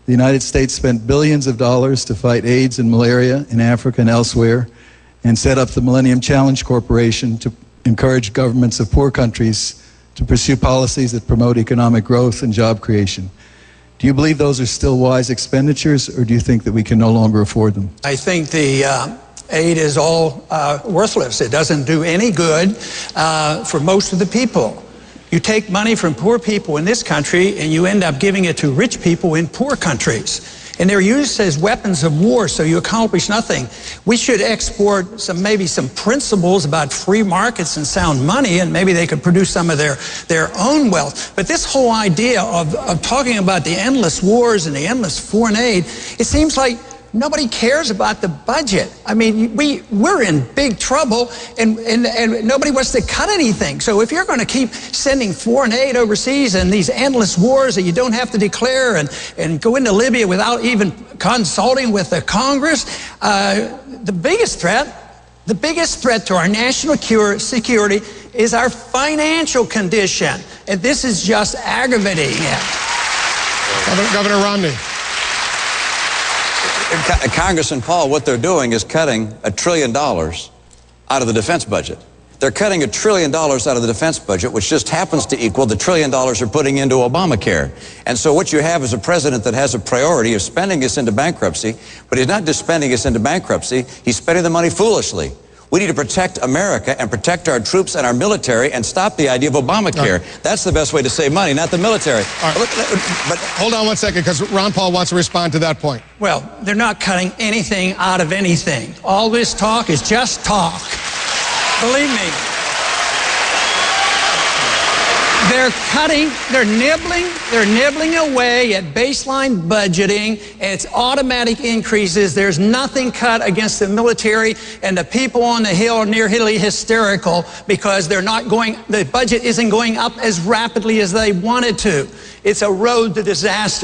The United States spent billions of dollars to fight AIDS and malaria in Africa and elsewhere, and set up the Millennium Challenge Corporation to encourage governments of poor countries to pursue policies that promote economic growth and job creation. Do you believe those are still wise expenditures, or do you think that we can no longer afford them? I think the aid is all worthless. It doesn't do any good for most of the people. You take money from poor people in this country and you end up giving it to rich people in poor countries. And they're used as weapons of war, so you accomplish nothing. We should export maybe some principles about free markets and sound money, and maybe they could produce some of their own wealth. But this whole idea of talking about the endless wars and the endless foreign aid, it seems like nobody cares about the budget. I mean, we're in big trouble, and nobody wants to cut anything. So if you're going to keep sending foreign aid overseas and these endless wars that you don't have to declare and go into Libya without even consulting with the Congress, the biggest threat to our national security is our financial condition. And this is just aggravating it. Governor Romney. Congressman Paul, what they're doing is cutting $1 trillion out of the defense budget. They're cutting $1 trillion out of the defense budget, which just happens to equal the $1 trillion they're putting into Obamacare. And so what you have is a president that has a priority of spending us into bankruptcy, but he's not just spending us into bankruptcy, he's spending the money foolishly. We need to protect America and protect our troops and our military and stop the idea of Obamacare. Right. That's the best way to save money, not the military. Right. But hold on one second, because Ron Paul wants to respond to that point. Well, they're not cutting anything out of anything. All this talk is just talk. Believe me. They're nibbling away at baseline budgeting. It's automatic increases. There's nothing cut against the military, and the people on the Hill are nearly hysterical because the budget isn't going up as rapidly as they wanted to. It's a road to disaster.